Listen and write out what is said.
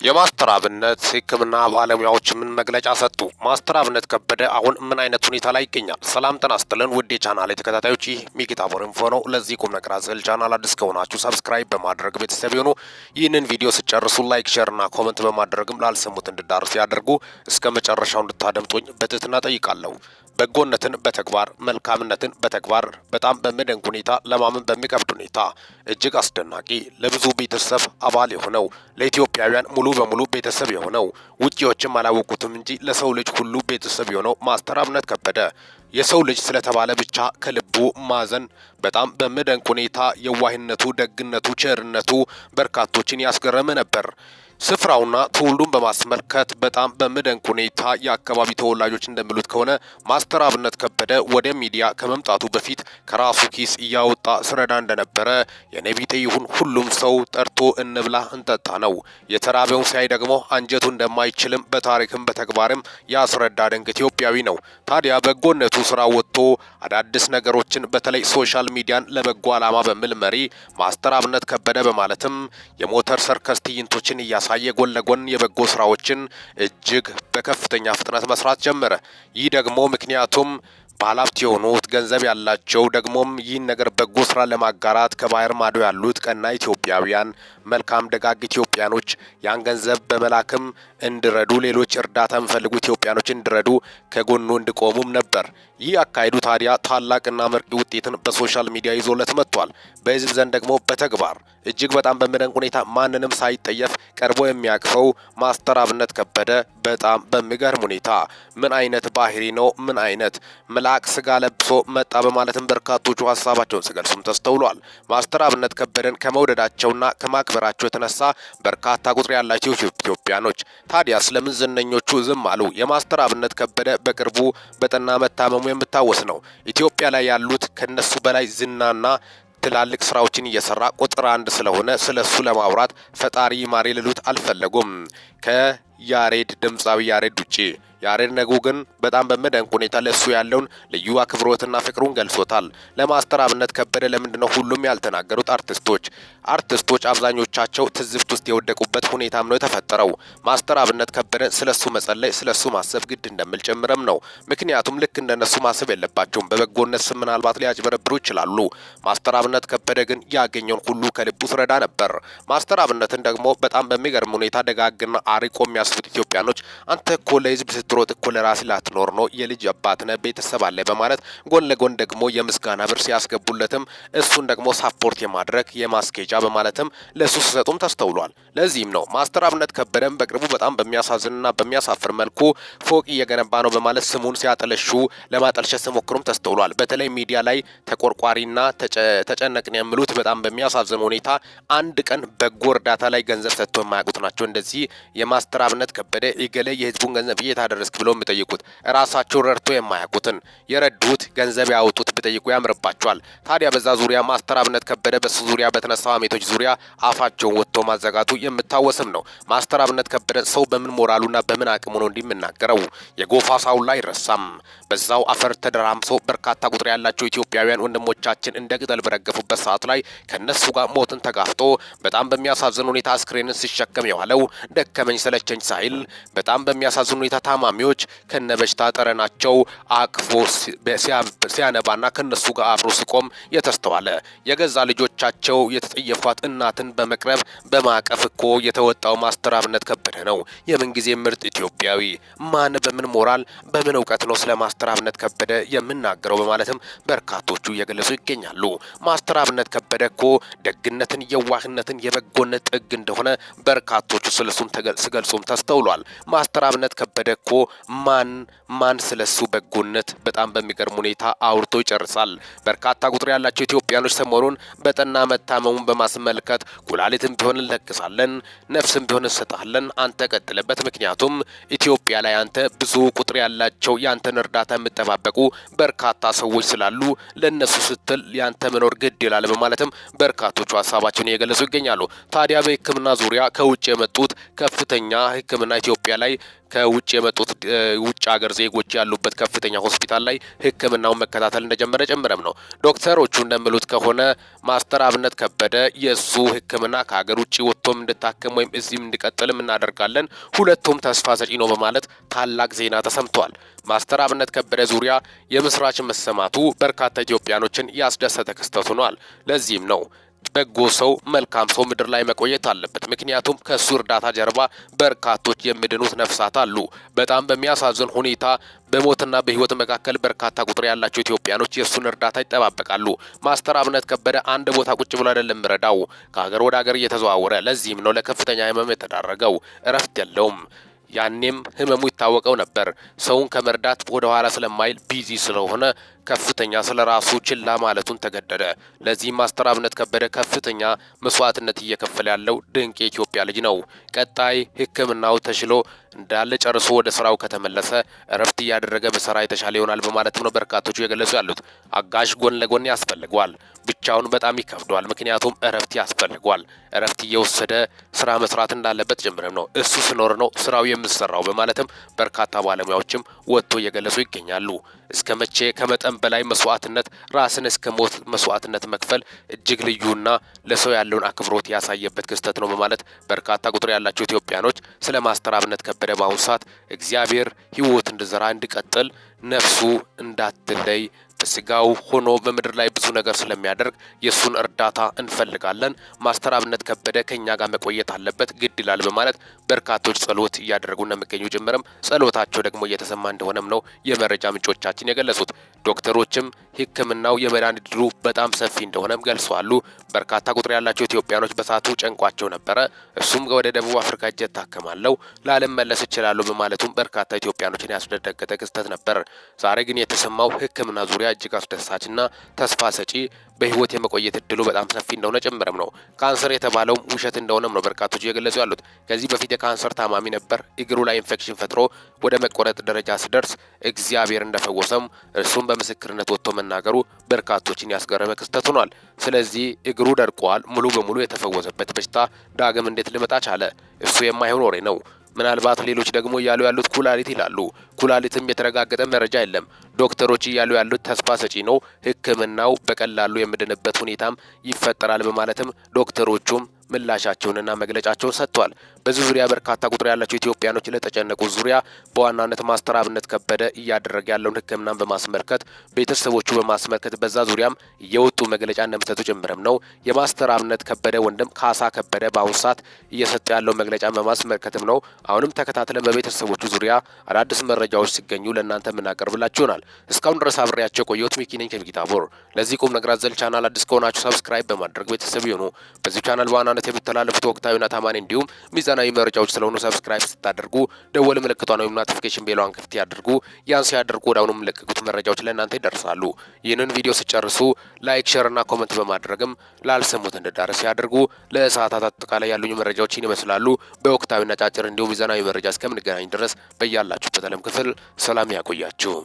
የማስተር አብነት ሕክምና ባለሙያዎች ምን መግለጫ ሰጡ? ማስተር አብነት ከበደ አሁን ምን አይነት ሁኔታ ላይ ይገኛል? ሰላም ጤና ይስጥልን ውድ የቻናሌ ተከታታዮች፣ ይህ ሚኪታቦር ኢንፎ ነው። ለዚህ ቁም ነገር አዘል ቻናል አዲስ ከሆናችሁ ሰብስክራይብ በማድረግ ቤተሰብ ይሁኑ። ይህንን ቪዲዮ ስጨርሱ ላይክ፣ ሼር እና ኮሜንት በማድረግም ላልሰሙት እንድዳርሱ ያደርጉ። እስከ መጨረሻው እንድታደምጡኝ በትህትና ጠይቃለሁ። በጎነትን በተግባር መልካምነትን በተግባር በጣም በሚደንቅ ሁኔታ ለማመን በሚከብድ ሁኔታ እጅግ አስደናቂ ለብዙ ቤተሰብ አባል የሆነው ለኢትዮጵያውያን ሙሉ በሙሉ ቤተሰብ የሆነው ውጪዎችም አላወቁትም እንጂ ለሰው ልጅ ሁሉ ቤተሰብ የሆነው ማስተር አብነት ከበደ የሰው ልጅ ስለተባለ ብቻ ከልቡ ማዘን በጣም በሚደንቅ ሁኔታ የዋህነቱ፣ ደግነቱ፣ ቸርነቱ በርካቶችን ያስገረመ ነበር። ስፍራውና ትውልዱን በማስመልከት በጣም በሚደንቅ ሁኔታ የአካባቢ ተወላጆች እንደሚሉት ከሆነ ማስተር አብነት ከበደ ወደ ሚዲያ ከመምጣቱ በፊት ከራሱ ኪስ እያወጣ ስረዳ እንደነበረ የነቢጤ ይሁን ሁሉም ሰው ጠርቶ እንብላ እንጠጣ ነው። የተራበውን ሲያይ ደግሞ አንጀቱ እንደማይችልም በታሪክም በተግባርም ያስረዳ ድንቅ ኢትዮጵያዊ ነው። ታዲያ በጎነቱ ስራ ወጥቶ አዳዲስ ነገሮችን በተለይ ሶሻል ሚዲያን ለበጎ ዓላማ በሚል መሪ ማስተር አብነት ከበደ በማለትም የሞተር ሰርከስ ትዕይንቶችን እያሳየ ጎን ለጎን የበጎ ስራዎችን እጅግ በከፍተኛ ፍጥነት መስራት ጀመረ። ይህ ደግሞ ምክንያቱም ባለሀብት የሆኑት ገንዘብ ያላቸው ደግሞም ይህን ነገር በጎ ስራ ለማጋራት ከባህር ማዶ ያሉት ቀና ኢትዮጵያውያን መልካም ደጋግ ኢትዮጵያኖች ያን ገንዘብ በመላክም እንዲረዱ ሌሎች እርዳታ የሚፈልጉ ኢትዮጵያኖች እንዲረዱ ከጎኑ እንዲቆሙም ነበር። ይህ አካሄዱ ታዲያ ታላቅና መርቂ ውጤትን በሶሻል ሚዲያ ይዞለት መጥቷል። በህዝብ ዘንድ ደግሞ በተግባር እጅግ በጣም በሚደንቅ ሁኔታ ማንንም ሳይጠየፍ ቀርቦ የሚያቅፈው ማስተር አብነት ከበደ በጣም በሚገርም ሁኔታ ምን አይነት ባህሪ ነው? ምን አይነት መልአክ ስጋ ለብሶ መጣ? በማለትም በርካቶቹ ሀሳባቸውን ሲገልጹም ተስተውሏል። ማስተር አብነት ከበደን ከመውደዳቸውና ከማክበራቸው የተነሳ በርካታ ቁጥር ያላቸው ኢትዮጵያኖች ታዲያ ስለምን ዝነኞቹ ዝም አሉ? የማስተር አብነት ከበደ በቅርቡ በጠና መታመሙ የሚታወስ ነው። ኢትዮጵያ ላይ ያሉት ከነሱ በላይ ዝናና ትላልቅ ስራዎችን እየሰራ ቁጥር አንድ ስለሆነ ስለሱ ለማውራት ፈጣሪ ማሪ ልሉት አልፈለጉም። ከያሬድ ድምፃዊ ያሬድ ውጪ ያሬድ ነጉ ግን በጣም በሚደንቅ ሁኔታ ለሱ ያለውን ልዩ አክብሮትና ፍቅሩን ገልጾታል። ለማስተር አብነት ከበደ ለምንድነው ሁሉም ያልተናገሩት? አርቲስቶች አብዛኞቻቸው ትዝብት ውስጥ የወደቁበት ሁኔታም ነው የተፈጠረው። ማስተር አብነት ከበደ ስለሱ መጸለይ፣ ስለሱ ማሰብ ግድ እንደሚል ጭምርም ነው። ምክንያቱም ልክ እንደነሱ ማሰብ የለባቸውም። በበጎነት ስም ምናልባት ሊያጭበረብሩ ይችላሉ። ማስተር አብነት ከበደ ግን ያገኘውን ሁሉ ከልቡ ስረዳ ነበር። ማስተር አብነትን ደግሞ በጣም በሚገርም ሁኔታ ደጋግና አርቆ የሚያስቡት ኢትዮጵያኖች አንተ እኮ ለህዝብ ስትሮጥ እኮ ለራስ ላትኖር ነው፣ የልጅ አባትነ ቤተሰብ አለ በማለት ጎን ለጎን ደግሞ የምስጋና ብር ሲያስገቡለትም እሱን ደግሞ ሳፖርት የማድረግ የማስኬጃ በማለትም ለሱ ሲሰጡም ተስተውሏል። ለዚህም ነው ማስተር አብነት ከበደም በቅርቡ በጣም በሚያሳዝንና በሚያሳፍር መልኩ ፎቅ እየገነባ ነው በማለት ስሙን ሲያጠለሹ ለማጠልሸት ሲሞክሩም ተስተውሏል። በተለይ ሚዲያ ላይ ተቆርቋሪና ተጨነቅን የሚሉት በጣም በሚያሳዝን ሁኔታ አንድ ቀን በጎ እርዳታ ላይ ገንዘብ ሰጥቶ የማያውቁት ናቸው። እንደዚህ የማስተር አብነት ከበደ ይገለ የህዝቡን ገንዘብ እየታደረስክ ብለው የሚጠይቁት ራሳቸው ረድቶ የማያውቁትን የረዱት ገንዘብ ያወጡት ቢጠይቁ ያምርባቸዋል። ታዲያ በዛ ዙሪያ ማስተር አብነት ከበደ በሱ ዙሪያ በተነሳው አሜቶች ዙሪያ አፋቸውን ወጥቶ ማዘጋቱ የምታወስም ነው። ማስተር አብነት ከበደ ሰው በምን ሞራሉና በምን አቅሙ ነው እንዲምናገረው? የጎፋ ሳውል ላይ አይረሳም። በዛው አፈር ተደራምሶ በርካታ ቁጥር ያላቸው ኢትዮጵያውያን ወንድሞቻችን እንደ ቅጠል በረገፉበት ሰዓት ላይ ከነሱ ጋር ሞትን ተጋፍጦ በጣም በሚያሳዝን ሁኔታ አስክሬንን ሲሸከም የዋለው ደከመኝ ሰለቸኝ ሳይል በጣም በሚያሳዝን ሁኔታ ታማሚዎች ከነበሽታ ጠረናቸው አቅፎ ሲያነባና ከነሱ ጋር አብሮ ሲቆም የተስተዋለ የገዛ ልጆቻቸው የተጠየፏት እናትን በመቅረብ በማቀፍ እኮ የተወጣው ማስተር አብነት ከበደ ነው። የምንጊዜ ምርጥ ኢትዮጵያዊ ማን በምን ሞራል በምን እውቀት ነው ስለ ማስተር አብነት ከበደ የምናገረው? በማለትም በርካቶቹ እየገለጹ ይገኛሉ። ማስተር አብነት ከበደ እኮ ደግነትን፣ የዋህነትን፣ የበጎነት ጥግ እንደሆነ በርካቶቹ ስለሱም ሲገልጹም ተስተውሏል። ማስተር አብነት ከበደ እኮ ማን ስለሱ በጎነት በጣም በሚገርም ሁኔታ አውርቶ ይጨርሳል። በርካታ ቁጥር ያላቸው ኢትዮጵያኖች ሰሞኑን በጠና መታመሙን በማስመልከት ኩላሊትም ቢሆን እንለግሳለን፣ ነፍስም ቢሆን እንሰጣለን፣ አንተ ቀጥለበት፣ ምክንያቱም ኢትዮጵያ ላይ አንተ ብዙ ቁጥር ያላቸው ያንተን እርዳታ የሚጠባበቁ በርካታ ሰዎች ስላሉ ለነሱ ስትል ያንተ መኖር ግድ ይላል በማለትም በርካቶቹ ሀሳባቸውን እየገለጹ ይገኛሉ። ታዲያ በሕክምና ዙሪያ ከውጭ የመጡት ከፍተኛ ከፍተኛ ሕክምና ኢትዮጵያ ላይ ከውጭ የመጡት ውጭ ሀገር ዜጎች ያሉበት ከፍተኛ ሆስፒታል ላይ ሕክምናውን መከታተል እንደጀመረ ጭምርም ነው። ዶክተሮቹ እንደሚሉት ከሆነ ማስተር አብነት ከበደ የሱ ሕክምና ከሀገር ውጭ ወጥቶም እንድታከም ወይም እዚህም እንዲቀጥልም እናደርጋለን፣ ሁለቱም ተስፋ ሰጪ ነው በማለት ታላቅ ዜና ተሰምቷል። ማስተር አብነት ከበደ ዙሪያ የምስራች መሰማቱ በርካታ ኢትዮጵያኖችን ያስደሰተ ክስተት ሆኗል። ለዚህም ነው በጎ ሰው መልካም ሰው ምድር ላይ መቆየት አለበት። ምክንያቱም ከሱ እርዳታ ጀርባ በርካቶች የሚድኑት ነፍሳት አሉ። በጣም በሚያሳዝን ሁኔታ በሞትና በህይወት መካከል በርካታ ቁጥር ያላቸው ኢትዮጵያኖች የሱን እርዳታ ይጠባበቃሉ። ማስተር አብነት ከበደ አንድ ቦታ ቁጭ ብሎ አይደለም ረዳው፣ ከሀገር ወደ ሀገር እየተዘዋወረ ለዚህም ነው ለከፍተኛ ህመም የተዳረገው። እረፍት የለውም። ያኔም ህመሙ ይታወቀው ነበር። ሰውን ከመርዳት ወደ ኋላ ስለማይል ቢዚ ስለሆነ ከፍተኛ ስለራሱ ችላ ማለቱን ተገደደ። ለዚህም ማስተር አብነት ከበደ ከፍተኛ መስዋዕትነት እየከፈለ ያለው ድንቅ የኢትዮጵያ ልጅ ነው። ቀጣይ ሕክምናው ተሽሎ እንዳለ ጨርሶ ወደ ስራው ከተመለሰ እረፍት እያደረገ በስራ የተሻለ ይሆናል በማለትም ነው በርካቶቹ የገለጹ ያሉት። አጋዥ ጎን ለጎን ያስፈልገዋል። ብቻውን በጣም ይከብደዋል። ምክንያቱም እረፍት ያስፈልገዋል። እረፍት እየወሰደ ስራ መስራት እንዳለበት ጭምርም ነው። እሱ ሲኖር ነው ስራው የምሰራው በማለትም በርካታ ባለሙያዎችም ወጥቶ እየገለጹ ይገኛሉ። እስከ መቼ ከመጠን በላይ መስዋዕትነት ራስን እስከ ሞት መስዋዕትነት መክፈል እጅግ ልዩና ለሰው ያለውን አክብሮት ያሳየበት ክስተት ነው በማለት በርካታ ቁጥር ያላቸው ኢትዮጵያኖች ስለ ማስተር አብነት ከበደ በአሁኑ ሰዓት እግዚአብሔር ህይወት እንዲዘራ እንዲቀጥል ነፍሱ እንዳትለይ በስጋው ሆኖ በምድር ላይ ብዙ ነገር ስለሚያደርግ የሱን እርዳታ እንፈልጋለን። ማስተር አብነት ከበደ ከኛ ጋር መቆየት አለበት ግድ ይላል በማለት በርካቶች ጸሎት እያደረጉ እንደሚገኙ ጭምርም ጸሎታቸው ደግሞ እየተሰማ እንደሆነም ነው የመረጃ ምንጮቻችን የገለጹት። ዶክተሮችም ሕክምናው የመዳን ዕድሉ በጣም ሰፊ እንደሆነም ገልጸዋል። በርካታ ቁጥር ያላቸው ኢትዮጵያኖች በሳቱ ጨንቋቸው ነበረ። እሱም ወደ ደቡብ አፍሪካ ሄጄ እታከማለሁ ላልመለስ እችላለሁ በማለቱም በርካታ ኢትዮጵያኖችን ያስደነገጠ ክስተት ነበር። ዛሬ ግን የተሰማው ሕክምና ዙሪያ እጅግ አስደሳችና ተስፋ ሰጪ በህይወት የመቆየት እድሉ በጣም ሰፊ እንደሆነ ጭምርም ነው። ካንሰር የተባለው ውሸት እንደሆነም ነው በርካቶች እየገለጹ ያሉት። ከዚህ በፊት የካንሰር ታማሚ ነበር። እግሩ ላይ ኢንፌክሽን ፈጥሮ ወደ መቆረጥ ደረጃ ሲደርስ እግዚአብሔር እንደፈወሰም እርሱም በምስክርነት ወጥቶ መናገሩ በርካቶችን ያስገረመ ክስተት ሆኗል። ስለዚህ እግሩ ደርቋል። ሙሉ በሙሉ የተፈወሰበት በሽታ ዳግም እንዴት ሊመጣ ቻለ? እሱ የማይሆን ወሬ ነው። ምናልባት ሌሎች ደግሞ እያሉ ያሉት ኩላሊት ይላሉ። ኩላሊትም የተረጋገጠ መረጃ የለም። ዶክተሮች እያሉ ያሉት ተስፋ ሰጪ ነው፣ ሕክምናው በቀላሉ የምድንበት ሁኔታም ይፈጠራል በማለትም ዶክተሮቹም ምላሻቸውንና መግለጫቸውን ሰጥቷል። በዚህ ዙሪያ በርካታ ቁጥር ያላቸው ኢትዮጵያኖች ለተጨነቁ ዙሪያ በዋናነት ማስተር አብነት ከበደ እያደረገ ያለውን ሕክምናን በማስመልከት ቤተሰቦቹ በማስመልከት በዛ ዙሪያም እየወጡ መግለጫ እንደሚሰጡ ጭምርም ነው። የማስተር አብነት ከበደ ወንድም ካሳ ከበደ በአሁኑ ሰዓት እየሰጠ ያለው መግለጫ በማስመልከትም ነው። አሁንም ተከታትለን በቤተሰቦቹ ዙሪያ አዳዲስ መረጃዎች ሲገኙ ለእናንተ የምናቀርብላችሁ ይሆናል። እስካሁን ድረስ አብሬያቸው የቆየሁት ሚኪ ነኝ ከሚኪ ታቦር። ለዚህ ቁም ነገር አዘል ቻናል አዲስ ከሆናችሁ ሰብስክራይብ በማድረግ ቤተሰብ ይሁኑ። በዚህ ቻናል በዋናነት የሚተላለፉት ወቅታዊና ታማኝ እንዲሁም ሚዛናዊ መረጃዎች ስለሆኑ ሰብስክራይብ ስታደርጉ ደወል ምልክቷን ወይም ኖቲፊኬሽን ቤሏን ክፍት ያድርጉ። ያን ሲያደርጉ ወዲያውኑ የሚለቀቁት መረጃዎች ለእናንተ ይደርሳሉ። ይህንን ቪዲዮ ሲጨርሱ ላይክ፣ ሼር እና ኮመንት በማድረግም ላልሰሙት እንዲዳረስ ያድርጉ። ለሰዓታት አጠቃላይ ያሉኝ መረጃዎችን ይመስላሉ። በወቅታዊና ጫጭር እንዲሁም ሚዛናዊ መረጃ እስከምንገናኝ ድረስ በያላችሁበት ዓለም ክፍል ሰላም ያቆያችሁ።